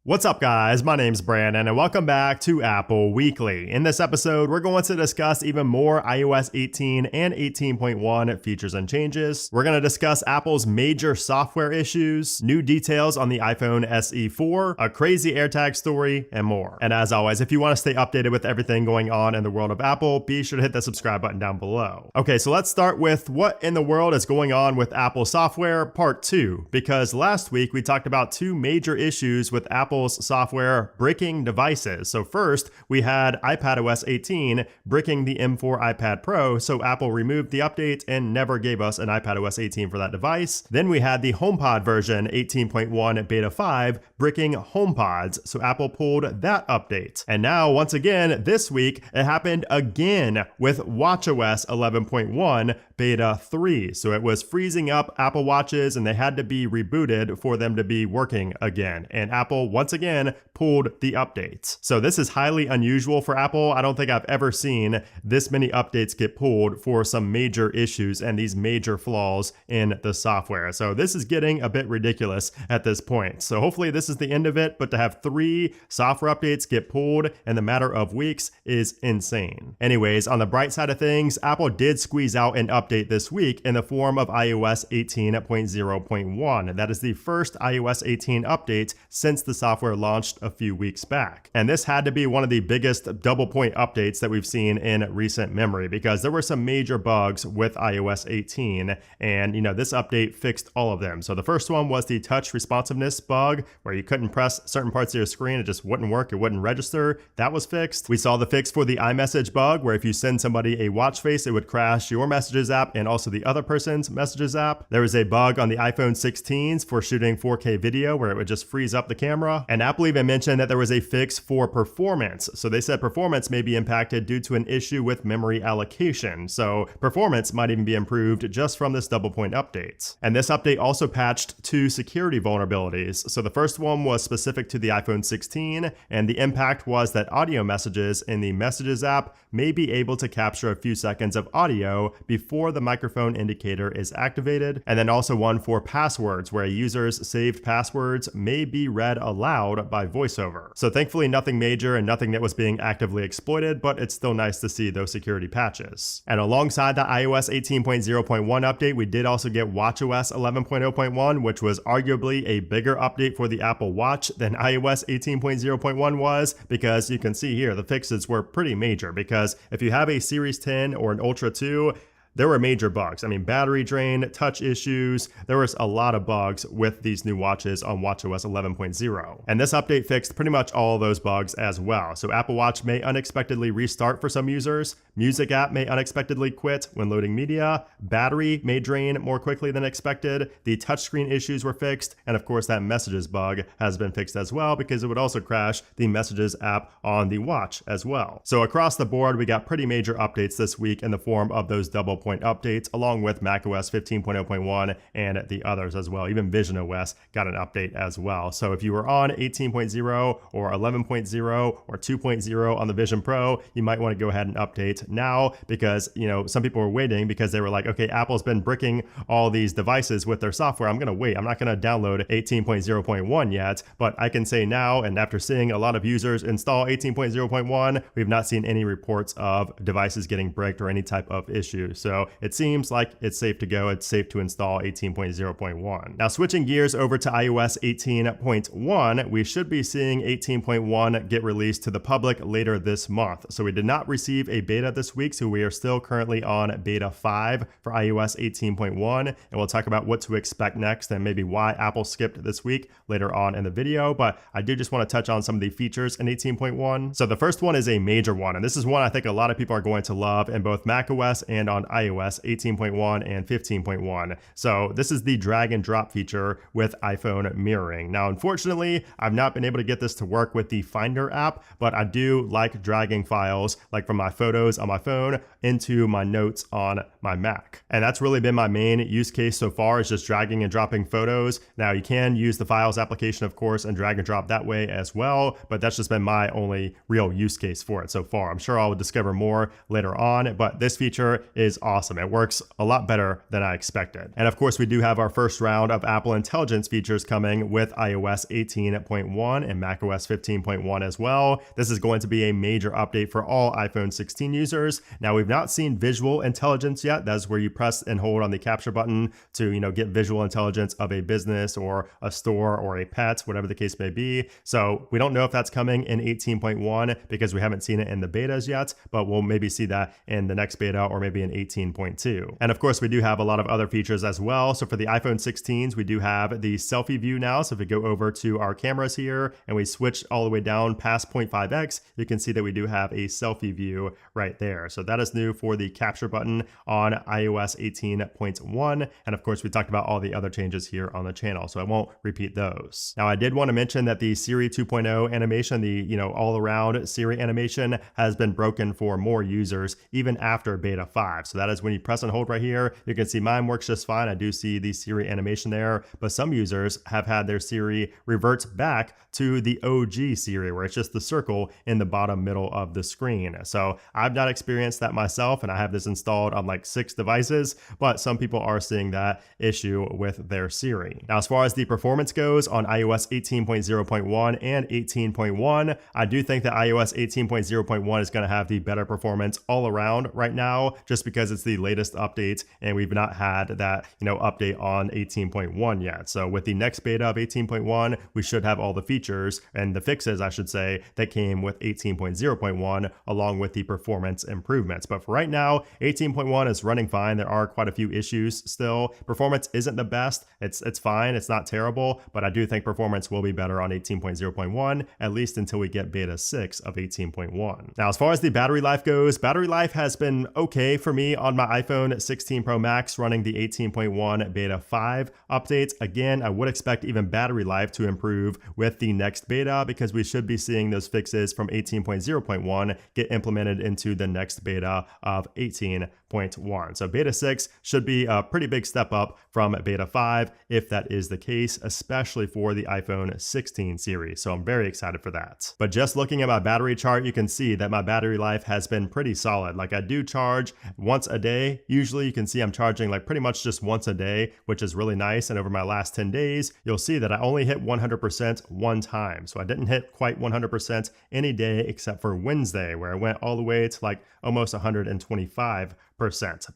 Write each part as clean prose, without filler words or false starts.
What's up, guys? My name's Brandon and welcome back to Apple Weekly. In this episode, we're going to discuss even more iOS 18 and 18.1 features and changes. We're going to discuss Apple's major software issues, new details on the iPhone SE 4, a crazy AirTag story, and more. And as always, if you want to stay updated with everything going on in the world of Apple, be sure to hit the subscribe button down below. Okay, so let's start with what in the world is going on with Apple software part 2, because last week we talked about two major issues with Apple's software bricking devices. So first, we had iPadOS 18 bricking the M4 iPad Pro, so Apple removed the update and never gave us an iPadOS 18 for that device. Then we had the HomePod version 18.1 Beta 5 bricking HomePods, so Apple pulled that update. And now, once again, this week, it happened again with watchOS 11.1 Beta 3. So it was freezing up Apple Watches and they had to be rebooted for them to be working again. And Apple, once again, pulled the updates. So this is highly unusual for Apple. I don't think I've ever seen this many updates get pulled for some major issues and these major flaws in the software. So this is getting a bit ridiculous at this point. So hopefully this is the end of it, but to have 3 software updates get pulled in the matter of weeks is insane. Anyways, on the bright side of things, Apple did squeeze out an update this week in the form of iOS 18.0.1. That is the first iOS 18 update since the software launched a few weeks back. And this had to be one of the biggest double point updates that we've seen in recent memory because there were some major bugs with iOS 18 and this update fixed all of them. So the first one was the touch responsiveness bug where you couldn't press certain parts of your screen, it just wouldn't work, it wouldn't register. That was fixed. We saw the fix for the iMessage bug where if you send somebody a watch face, it would crash your Messages app and also the other person's Messages app. There was a bug on the iPhone 16s for shooting 4K video where it would just freeze up the camera. And Apple even mentioned that there was a fix for performance. So they said performance may be impacted due to an issue with memory allocation. So performance might even be improved just from this double point update. And this update also patched 2 security vulnerabilities. So the first one was specific to the iPhone 16, and the impact was that audio messages in the Messages app may be able to capture a few seconds of audio before the microphone indicator is activated. And then also one for passwords where a user's saved passwords may be read aloud by VoiceOver. So thankfully nothing major and nothing that was being actively exploited, but it's still nice to see those security patches. And alongside the iOS 18.0.1 update, we did also get watchOS 11.0.1, which was arguably a bigger update for the Apple Watch than iOS 18.0.1 was, because you can see here the fixes were pretty major, because if you have a Series 10 or an Ultra 2, there were major bugs. I mean, battery drain, touch issues. There was a lot of bugs with these new watches on watchOS 11.0. And this update fixed pretty much all of those bugs as well. So Apple Watch may unexpectedly restart for some users. Music app may unexpectedly quit when loading media. Battery may drain more quickly than expected. The touchscreen issues were fixed. And of course, that Messages bug has been fixed as well because it would also crash the Messages app on the watch as well. So across the board, we got pretty major updates this week in the form of those double point updates, along with macOS 15.0.1 and the others as well. Even visionOS got an update as well. So if you were on 18.0 or 11.0 or 2.0 on the Vision Pro, you might want to go ahead and update now because, some people were waiting because they were like, okay, Apple's been bricking all these devices with their software. I'm going to wait. I'm not going to download 18.0.1 yet, but I can say now, and after seeing a lot of users install 18.0.1, we've not seen any reports of devices getting bricked or any type of issue. So it seems like it's safe to go. It's safe to install 18.0.1. Now, switching gears over to iOS 18.1, we should be seeing 18.1 get released to the public later this month. So we did not receive a beta this week, so we are still currently on beta 5 for iOS 18.1, and we'll talk about what to expect next and maybe why Apple skipped this week later on in the video. But I do just want to touch on some of the features in 18.1. So the first one is a major one, and this is one I think a lot of people are going to love in both macOS and on iOS 18.1 and 15.1. So this is the drag and drop feature with iPhone mirroring. Now, unfortunately, I've not been able to get this to work with the Finder app, but I do like dragging files like from my photos on my phone into my notes on my Mac. And that's really been my main use case so far, is just dragging and dropping photos. Now you can use the Files application, of course, and drag and drop that way as well, but that's just been my only real use case for it so far. I'm sure I'll discover more later on, but this feature is awesome. awesome. It works a lot better than I expected. And of course, we do have our first round of Apple Intelligence features coming with iOS 18.1 and macOS 15.1 as well. This is going to be a major update for all iPhone 16 users. Now, we've not seen visual intelligence yet. That's where you press and hold on the capture button to, get visual intelligence of a business or a store or a pet, whatever the case may be. So we don't know if that's coming in 18.1 because we haven't seen it in the betas yet, but we'll maybe see that in the next beta or maybe in 18.2. And of course, we do have a lot of other features as well. So for the iPhone 16s, we do have the selfie view now. So if we go over to our cameras here and we switch all the way down past 0.5x, you can see that we do have a selfie view right there. So that is new for the capture button on iOS 18.1. And of course, we talked about all the other changes here on the channel, so I won't repeat those. Now, I did want to mention that the Siri 2.0 animation, the all around Siri animation, has been broken for more users even after beta 5. So that is when you press and hold right here. You can see mine works just fine. I do see the Siri animation there, but some users have had their Siri revert back to the OG Siri, where it's just the circle in the bottom middle of the screen. So I've not experienced that myself, and I have this installed on like 6 devices, but some people are seeing that issue with their Siri. Now, as far as the performance goes on iOS 18.0.1 and 18.1, I do think that iOS 18.0.1 is going to have the better performance all around right now, just because it's the latest update and we've not had that, update on 18.1 yet. So with the next beta of 18.1, we should have all the features and the fixes, I should say, that came with 18.0.1 along with the performance improvements. But for right now, 18.1 is running fine. There are quite a few issues still. Performance isn't the best. It's fine. It's not terrible, but I do think performance will be better on 18.0.1, at least until we get beta 6 of 18.1. Now, as far as the battery life goes, battery life has been okay for me on my iPhone 16 Pro Max running the 18.1 beta 5 updates. Again, I would expect even battery life to improve with the next beta because we should be seeing those fixes from 18.0.1 get implemented into the next beta of 18.1. So beta 6 should be a pretty big step up from beta 5 if that is the case, especially for the iPhone 16 series. So I'm very excited for that. But just looking at my battery chart, you can see that my battery life has been pretty solid. Like I do charge once a day. Usually you can see I'm charging like pretty much just once a day, which is really nice. And over my last 10 days, you'll see that I only hit 100% one time. So I didn't hit quite 100% any day except for Wednesday, where I went all the way to like almost 125%.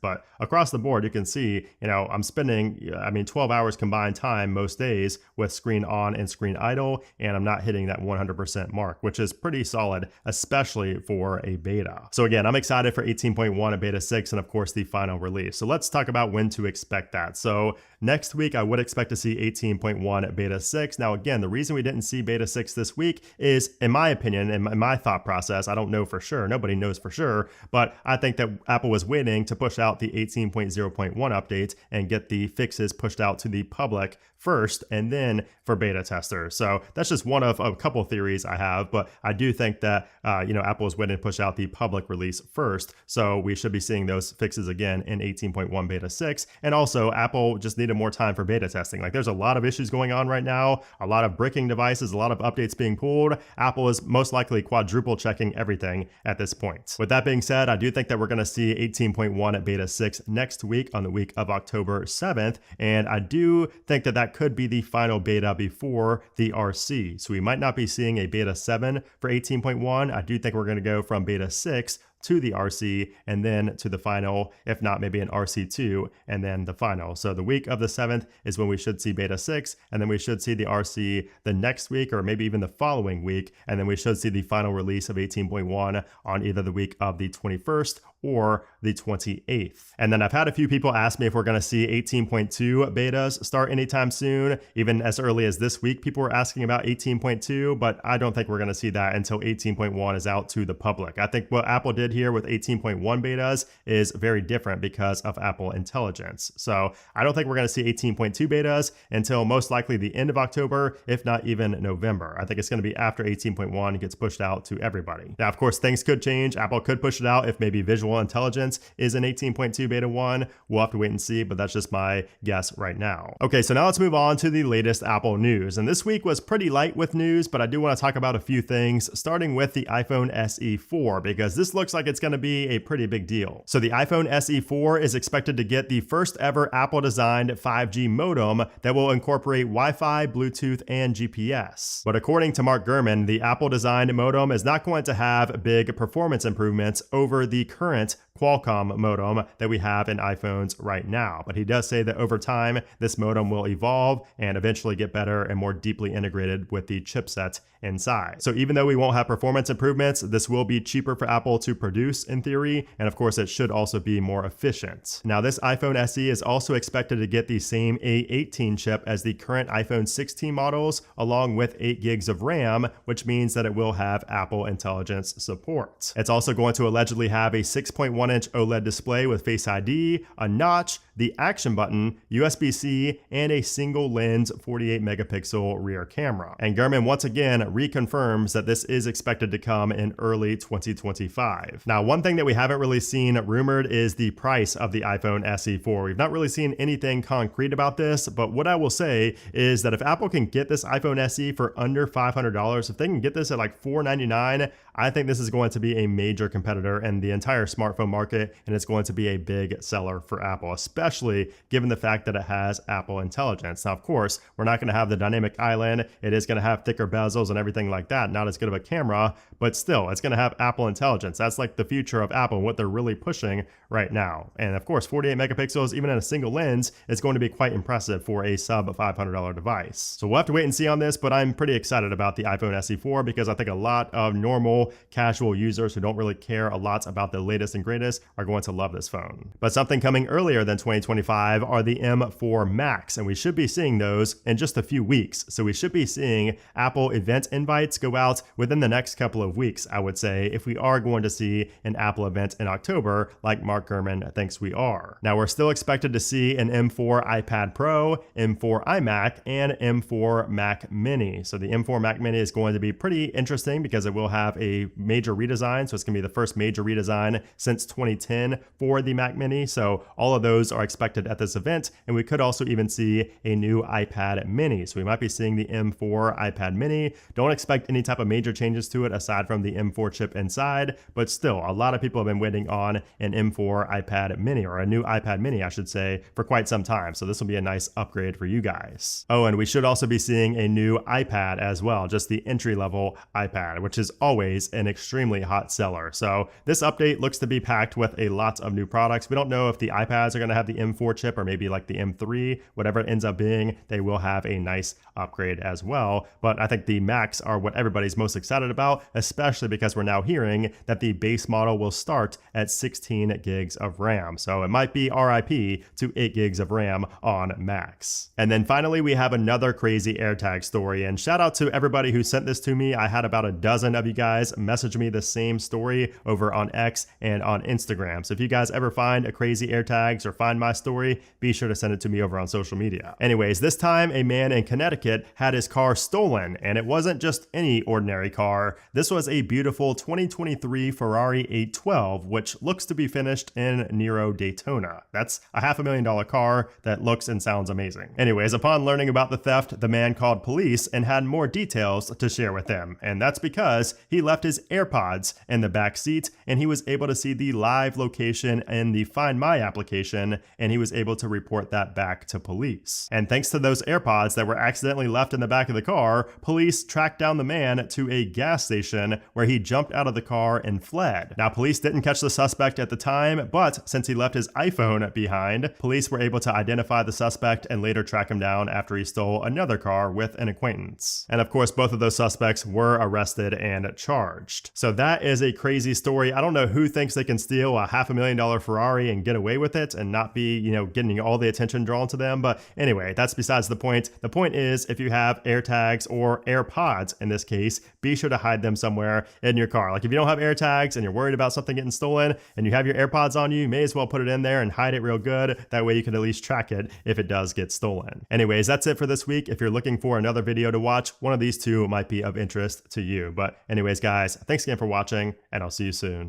But across the board, you can see, I'm spending, 12 hours combined time most days with screen on and screen idle, and I'm not hitting that 100% mark, which is pretty solid, especially for a beta. So again, I'm excited for 18.1 and beta 6, and of course the final release. So let's talk about when to expect that. So next week, I would expect to see 18.1 beta 6. Now, again, the reason we didn't see beta 6 this week is, in my opinion, in my thought process, I don't know for sure, nobody knows for sure, but I think that Apple was waiting to push out the 18.0.1 update and get the fixes pushed out to the public first and then for beta testers. So that's just one of a couple theories I have, but I do think that Apple is waiting to push out the public release first. So we should be seeing those fixes again in 18.1 beta 6. And also Apple just needed more time for beta testing. Like there's a lot of issues going on right now, a lot of bricking devices, a lot of updates being pulled. Apple is most likely quadruple checking everything at this point. With that being said, I do think that we're going to see 18.1 at beta 6 next week on the week of October 7th. And I do think that could be the final beta before the RC. So we might not be seeing a beta 7 for 18.1. I do think we're going to go from beta 6 to the RC and then to the final, if not maybe an RC2 and then the final. So the week of the 7th is when we should see beta 6, and then we should see the RC the next week or maybe even the following week, and then we should see the final release of 18.1 on either the week of the 21st or the 28th. And then I've had a few people ask me if we're going to see 18.2 betas start anytime soon. Even as early as this week, people were asking about 18.2, but I don't think we're going to see that until 18.1 is out to the public. I think what Apple did here with 18.1 betas is very different because of Apple Intelligence. So I don't think we're going to see 18.2 betas until most likely the end of October, if not even November. I think it's going to be after 18.1 gets pushed out to everybody. Now, of course, things could change. Apple could push it out if maybe visual actual intelligence is in 18.2 beta 1. We'll have to wait and see, but that's just my guess right now. Okay, so now let's move on to the latest Apple news. And this week was pretty light with news, but I do want to talk about a few things, starting with the iPhone SE 4, because this looks like it's going to be a pretty big deal. So the iPhone SE 4 is expected to get the first ever Apple-designed 5G modem that will incorporate Wi-Fi, Bluetooth, and GPS. But according to Mark Gurman, the Apple-designed modem is not going to have big performance improvements over the current Qualcomm modem that we have in iPhones right now. But he does say that over time, this modem will evolve and eventually get better and more deeply integrated with the chipset inside. So even though we won't have performance improvements, this will be cheaper for Apple to produce in theory. And of course, it should also be more efficient. Now, this iPhone SE is also expected to get the same A18 chip as the current iPhone 16 models, along with 8 gigs of RAM, which means that it will have Apple Intelligence support. It's also going to allegedly have a 6.1-inch OLED display with Face ID, a notch, the action button, USB-C, and a single lens 48 megapixel rear camera. And Gurman once again reconfirms that this is expected to come in early 2025. Now, one thing that we haven't really seen rumored is the price of the iPhone SE 4. We've not really seen anything concrete about this, but what I will say is that if Apple can get this iPhone SE for under $500, if they can get this at like $499, I think this is going to be a major competitor in the entire smartphone market, and it's going to be a big seller for Apple, especially given the fact that it has Apple Intelligence. Now, of course, we're not going to have the dynamic island. It is going to have thicker bezels and everything like that, not as good of a camera, but still, it's going to have Apple Intelligence. That's like the future of Apple and what they're really pushing right now. And of course, 48 megapixels, even in a single lens, is going to be quite impressive for a sub $500 device. So we'll have to wait and see on this, but I'm pretty excited about the iPhone SE 4 because I think a lot of normal casual users who don't really care a lot about the latest and greatest are going to love this phone. But something coming earlier than 2025 are the M4 Max, and we should be seeing those in just a few weeks. So we should be seeing Apple event invites go out within the next couple of weeks, I would say, if we are going to see an Apple event in October, like Mark Gurman thinks we are. Now, we're still expected to see an M4 iPad Pro, M4 iMac, and M4 Mac Mini. So the M4 Mac Mini is going to be pretty interesting because it will have a major redesign. So it's going to be the first major redesign since 2010 for the Mac Mini. So all of those are expected at this event. And we could also even see a new iPad Mini. So we might be seeing the M4 iPad Mini. Don't expect any type of major changes to it aside from the M4 chip inside, but still a lot of people have been waiting on an M4 iPad Mini, or a new iPad Mini, I should say, for quite some time. So this will be a nice upgrade for you guys. Oh, and we should also be seeing a new iPad as well, just the entry-level iPad, which is always an extremely hot seller. So this update looks to be packed with a lot of new products. We don't know if the iPads are going to have the M4 chip or maybe like the M3, whatever it ends up being, they will have a nice upgrade as well. But I think the Macs are what everybody's most excited about, especially because we're now hearing that the base model will start at 16 gigs of RAM. So it might be RIP to 8 gigs of RAM on Macs. And then finally, we have another crazy AirTag story. And shout out to everybody who sent this to me. I had about a dozen of you guys message me the same story over on X and on Instagram. So if you guys ever find a crazy AirTags or find my story, be sure to send it to me over on social media. Anyways, this time a man in Connecticut had his car stolen, and it wasn't just any ordinary car. This was a beautiful 2023 Ferrari 812, which looks to be finished in Nero Daytona. That's a $500,000 car that looks and sounds amazing. Anyways, upon learning about the theft, the man called police and had more details to share with them. And that's because he left his AirPods in the back seat, and he was able to see the live location in the Find My application, and he was able to report that back to police. And thanks to those AirPods that were accidentally left in the back of the car, police tracked down the man to a gas station where he jumped out of the car and fled. Now, police didn't catch the suspect at the time, but since he left his iPhone behind, police were able to identify the suspect and later track him down after he stole another car with an acquaintance. And of course, both of those suspects were arrested and charged. So that is a crazy story. I don't know who thinks they can steal a $500,000 Ferrari and get away with it and not be, getting all the attention drawn to them. But anyway, that's besides the point. The point is, if you have AirTags or AirPods in this case, be sure to hide them somewhere in your car. Like if you don't have AirTags and you're worried about something getting stolen and you have your AirPods on you may as well put it in there and hide it real good. That way you can at least track it if it does get stolen. Anyways, that's it for this week. If you're looking for another video to watch, one of these two might be of interest to you. But anyways, guys, thanks again for watching, and I'll see you soon.